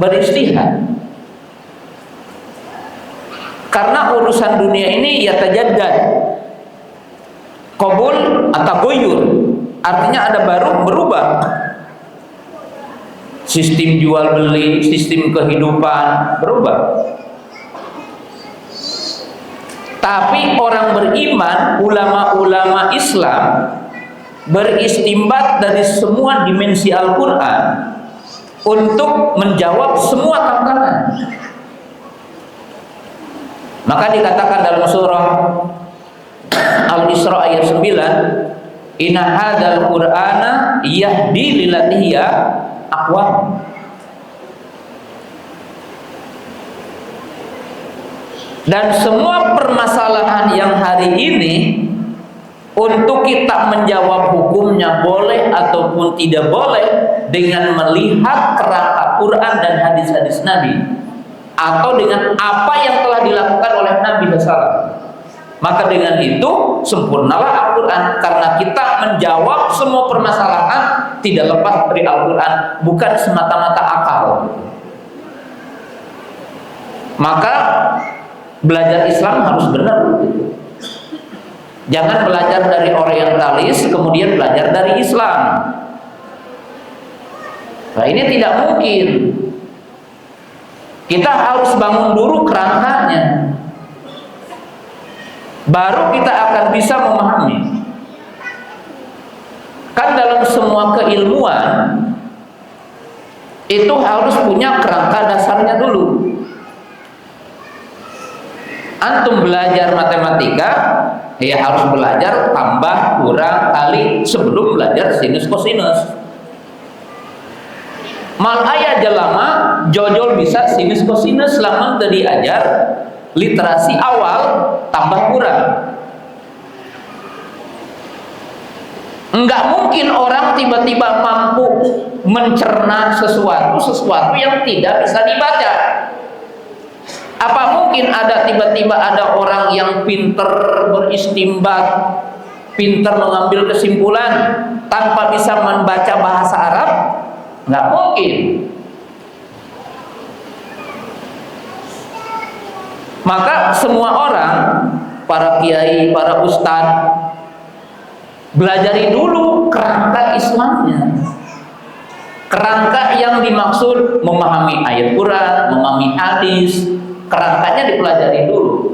Speaker 2: Beristihad. Karena urusan dunia ini ya tajaddad, qabul atau goyur, artinya ada baru berubah. Sistem jual beli, sistem kehidupan berubah. Tapi orang beriman, ulama-ulama Islam beristimbat dari semua dimensi Al-Quran untuk menjawab semua tantangan. Maka dikatakan dalam surah Al-Isra ayat 9, inna hadzal qur'ana yahdi lillati hiya aqwam. Dan semua permasalahan yang hari ini untuk kita menjawab hukumnya boleh ataupun tidak boleh dengan melihat kerangka Quran dan hadis-hadis Nabi, atau dengan apa yang telah dilakukan oleh Nabi SAW, maka dengan itu sempurnalah Al-Quran, karena kita menjawab semua permasalahan tidak lepas dari Al-Quran, bukan semata-mata akal. Maka belajar Islam harus benar. Jangan belajar dari orientalis kemudian belajar dari Islam. Nah, ini tidak mungkin. Kita harus bangun dulu kerangkanya, baru kita akan bisa memahami. Kan dalam semua keilmuan itu harus punya kerangka dasarnya dulu. Antum belajar matematika, ya harus belajar tambah, kurang, kali sebelum belajar sinus kosinus. Mal aya jelema jojol bisa sinus kosinus selama tadi ajar literasi awal tambah kurang. Enggak mungkin orang tiba-tiba mampu mencerna sesuatu yang tidak bisa dibaca. Apa mungkin ada tiba-tiba ada orang yang pinter beristimbat, pinter mengambil kesimpulan tanpa bisa membaca bahasa Arab? Nggak mungkin. Maka semua orang, para kiai, para ustadz, belajari dulu kerangka Islamnya. Kerangka yang dimaksud memahami ayat Quran, memahami hadis, kerangkanya dipelajari dulu.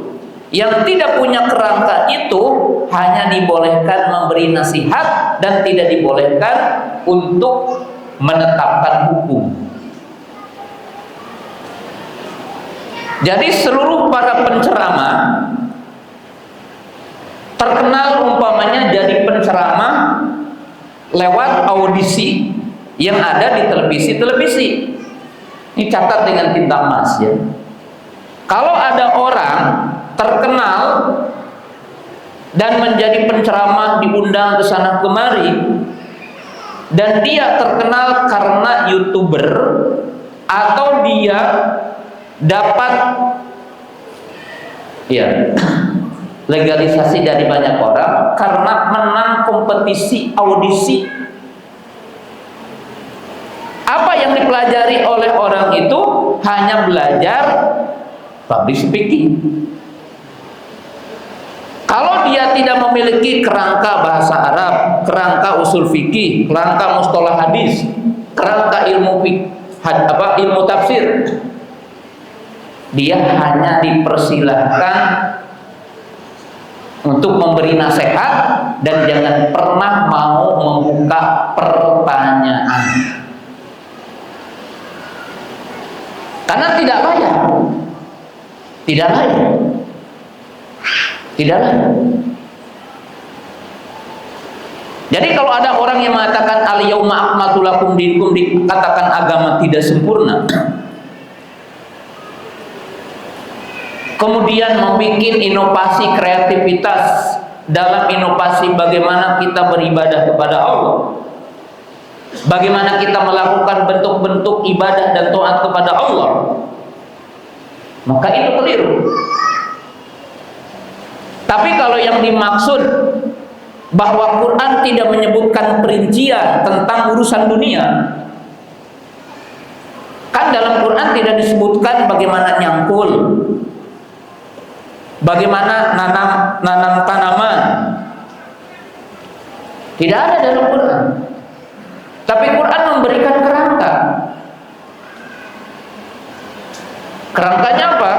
Speaker 2: Yang tidak punya kerangka itu hanya dibolehkan memberi nasihat dan tidak dibolehkan untuk menetapkan hukum. Jadi seluruh para penceramah terkenal umpamanya jadi penceramah lewat audisi yang ada di televisi-televisi. Ini catat dengan tinta emas ya. Kalau ada orang terkenal dan menjadi penceramah diundang ke sana kemari, dan dia terkenal karena YouTuber atau dia dapat ya legalisasi dari banyak orang karena menang kompetisi audisi, apa yang dipelajari oleh orang itu hanya belajar public speaking. Kalau dia tidak memiliki kerangka bahasa Arab, kerangka usul fikih, kerangka mustalah hadis, kerangka ilmu ilmu tafsir, dia hanya dipersilahkan untuk memberi nasihat dan jangan pernah mau membuka pertanyaan, karena tidak layak. Tidak layak. Tidak layak. Jadi kalau ada orang yang mengatakan al-yauma akmaltu lakum dinakum, dikatakan agama tidak sempurna, kemudian membuat inovasi kreativitas dalam inovasi bagaimana kita beribadah kepada Allah, bagaimana kita melakukan bentuk-bentuk ibadah dan taat kepada Allah, maka itu keliru. Tapi kalau yang dimaksud bahwa Quran tidak menyebutkan perincian tentang urusan dunia, kan dalam Quran tidak disebutkan bagaimana nyangkul, bagaimana nanam tanaman, tidak ada dalam Quran. Tapi Quran memberikan kerangka. Kerangkanya apa?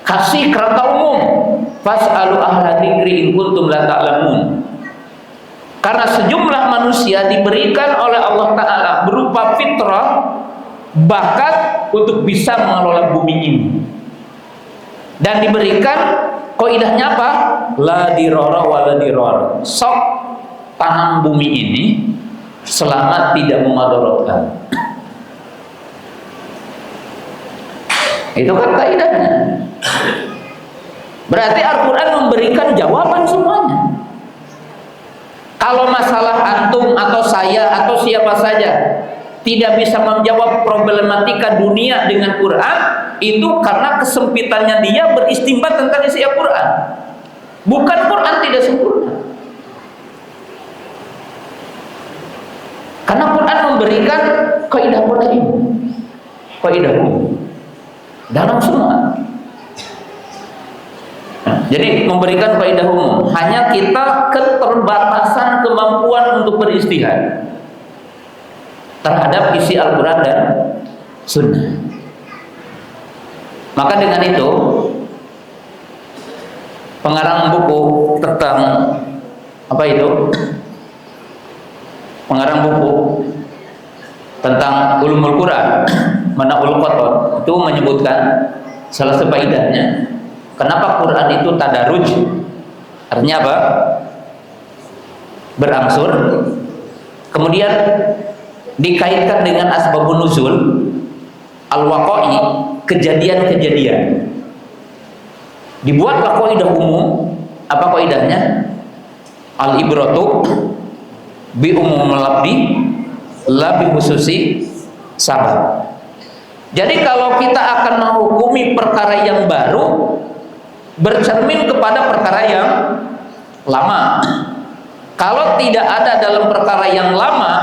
Speaker 2: Kasih kerangka umum. Fas'alu ahla dzikri in kuntum la ta'lamun. Karena sejumlah manusia diberikan oleh Allah Ta'ala berupa fitrah, bakat untuk bisa mengelola bumi ini, dan diberikan kaidahnya apa? La dirara wa la dirar. Sok tanam bumi ini selama tidak memadaratkan. Itu kan kaidahnya. Berarti Al-Quran memberikan jawaban semuanya. Kalau masalah antum atau saya atau siapa saja tidak bisa menjawab problematika dunia dengan Quran, itu karena kesempitannya dia beristimbat tentang isi Al-Quran. Bukan Quran tidak sempurna. Karena Quran memberikan kaidah dalam semua. Jadi memberikan kaidah umum. Hanya kita keterbatasan kemampuan untuk beristihad terhadap isi Al-Quran dan Sunnah. Maka dengan itu, pengarang buku tentang apa itu? Pengarang buku tentang ulumul Quran, Manaul Qoton, itu menyebutkan salah satu faedahnya. Kenapa Quran itu tadaruj? Artinya apa? Berangsur. Kemudian dikaitkan dengan asbabun nuzul, al-waqa'i, kejadian-kejadian. Dibuatlah kaidah umum. Apa kaidahnya? Al-ibratu bi umumil lafzi la bi khususi sabab. Jadi kalau kita akan menghukumi perkara yang baru, bercermin kepada perkara yang lama. Kalau tidak ada dalam perkara yang lama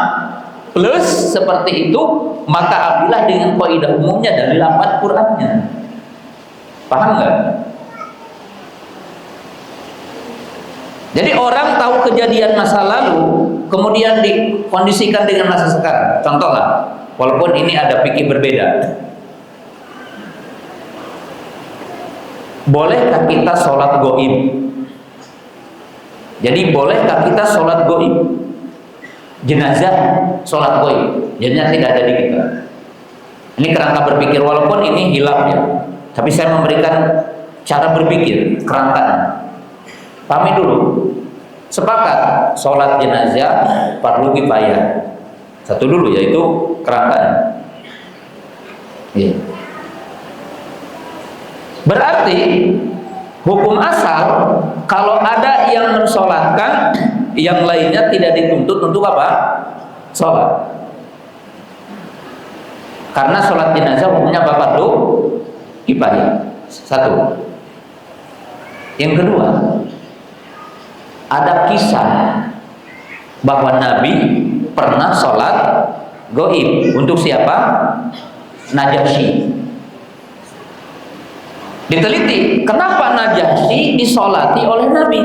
Speaker 2: plus seperti itu, maka ambillah dengan kaidah umumnya dari lafaz Qur'annya. Paham nggak? Jadi orang tahu kejadian masa lalu, kemudian dikondisikan dengan masa sekarang. Contohlah, walaupun ini ada fikih berbeda. Bolehkah kita sholat goib? Jadi bolehkah kita sholat goib? Jenazah sholat goib. Jadinya tidak ada di kita. Ini kerangka berpikir, walaupun ini hilaf ya, tapi saya memberikan cara berpikir, kerangkanya. Pahami dulu. Sepakat sholat jenazah fardu kifayah. Satu dulu, yaitu kerangkanya. Iya. Berarti hukum asal, kalau ada yang mensolatkan, yang lainnya tidak dituntut untuk apa? Sholat. Karena sholat jenazah hukumnya apa? Fardu kifayah. Satu. Yang kedua, ada kisah bahwa Nabi pernah sholat goib. Untuk siapa? Najasyi. Diteliti, kenapa Najasyi disolati oleh Nabi?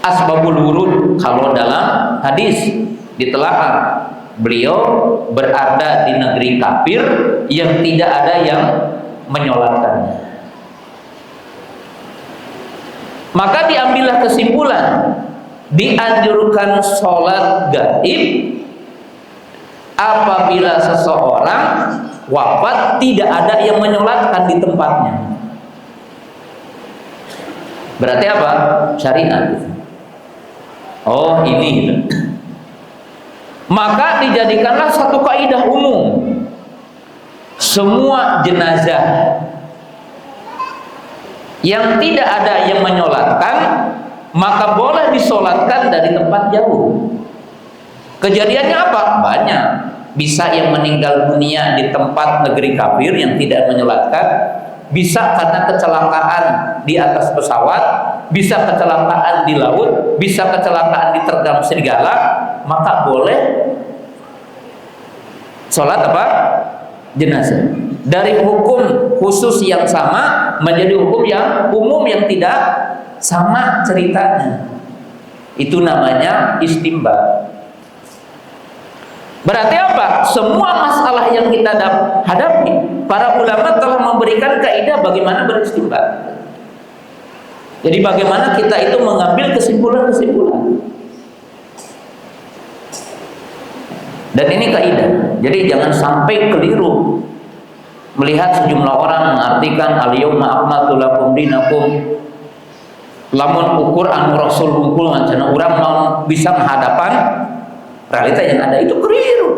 Speaker 2: Asbabul wurud, kalau dalam hadis ditelaah, beliau berada di negeri kafir yang tidak ada yang menyolatkannya. Maka diambillah kesimpulan, dianjurkan sholat gaib apabila seseorang wafat tidak ada yang menyolatkan di tempatnya. Berarti apa? Syariat. Oh ini. Maka dijadikanlah satu kaidah umum. Semua jenazah yang tidak ada yang menyolatkan, maka boleh disolatkan dari tempat jauh. Kejadiannya apa? Banyak. Bisa yang meninggal dunia di tempat negeri kafir yang tidak menyolatkan, bisa karena kecelakaan di atas pesawat, bisa kecelakaan di laut, bisa kecelakaan diterkam serigala, maka boleh sholat apa? Jenazah. Dari hukum khusus yang sama menjadi hukum yang umum yang tidak sama ceritanya. Itu namanya istimbat. Berarti apa? Semua masalah yang kita hadapi, para ulama telah memberikan kaidah bagaimana beristimbat. Jadi bagaimana kita itu mengambil kesimpulan-kesimpulan. Dan ini kaidah. Jadi jangan sampai keliru melihat sejumlah orang mengartikan al-yauma akmaltu lakum dinakum, lamun ukur anu rasul unggul ngancana urang mau bisa menghadapan realita yang ada, itu keliru.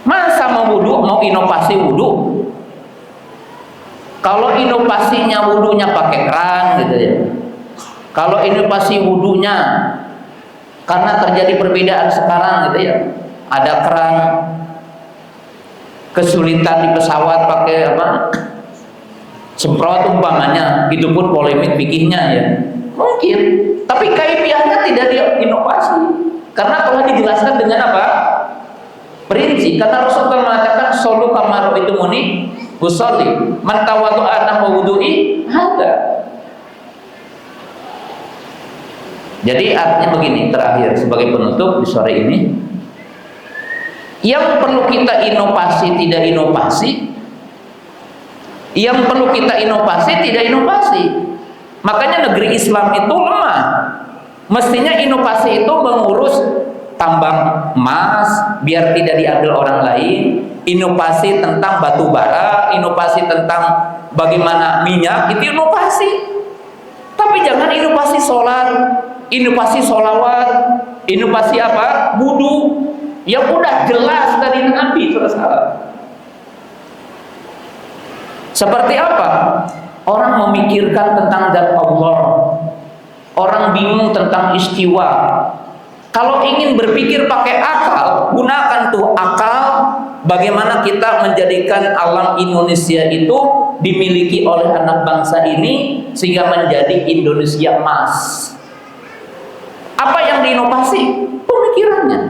Speaker 2: Masa mau wudu, mau inovasi wudu, Kalau inovasinya wudunya pakai keran gitu ya. Kalau inovasi wudunya karena terjadi perbedaan sekarang gitu ya. Ada keran, kesulitan di pesawat pakai apa? Semprot umpamanya, itu pun polemik fikihnya ya. Mungkin, tapi kaifiahnya tidak diinovasi. Karena telah dijelaskan dengan apa? Perinci. Karena Rasulullah mengatakan solu kamaru itu muni usolli man tawaddu'a nahwa wudu'i hada. Jadi artinya begini, terakhir sebagai penutup di sore ini, yang perlu kita inovasi tidak inovasi, yang perlu kita inovasi tidak inovasi. Makanya negeri Islam itu lemah. Mestinya inovasi itu mengurus tambang emas biar tidak diambil orang lain, inovasi tentang batu bara, inovasi tentang bagaimana minyak, itu inovasi. Tapi jangan inovasi sholat, inovasi sholawat, inovasi apa? Wudu yang udah jelas dari Nabi SAW. Seperti apa? Orang memikirkan tentang zat Allah, orang bingung tentang istiwa. Kalau ingin berpikir pakai akal, gunakan tuh akal. Bagaimana kita menjadikan alam Indonesia itu dimiliki oleh anak bangsa ini sehingga menjadi Indonesia emas. Apa yang diinovasi? Pemikirannya.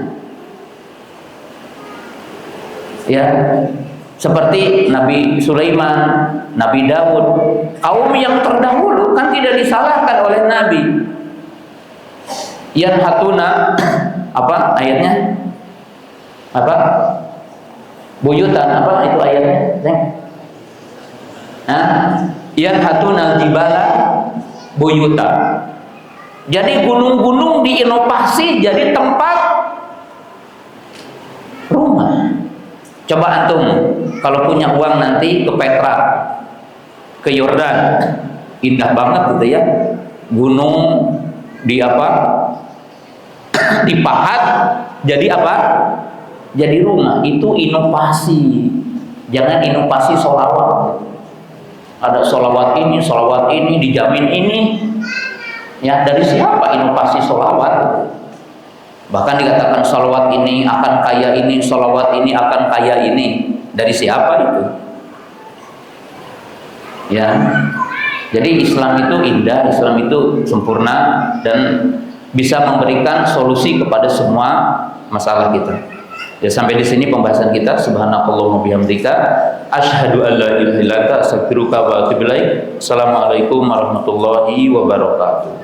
Speaker 2: Ya, seperti Nabi Sulaiman, Nabi Daud, kaum yang terdahulu kan tidak disalahkan oleh Nabi. Yan hatuna apa ayatnya? Apa? Buyutan apa itu ayatnya? Yan hatuna jibala buyutan. Jadi gunung-gunung diinovasi jadi tempat rumah. Coba antum kalau punya uang nanti ke Petra, ke Yordan, indah banget gitu ya. Gunung di apa? Dipahat jadi apa? Jadi rumah. Itu inovasi. Jangan inovasi sholawat. Ada sholawat ini dijamin ini. Ya, dari siapa inovasi sholawat? Bahkan dikatakan sholawat ini akan kaya ini, sholawat ini akan kaya ini. Dari siapa itu? Ya, jadi Islam itu indah, Islam itu sempurna dan bisa memberikan solusi kepada semua masalah kita. Ya, sampai di sini pembahasan kita. Subhanakallahumma bihamdika asyhadu an la ilaha illa anta astaghfiruka wa atubu ilaik. Assalamualaikum warahmatullahi wabarakatuh.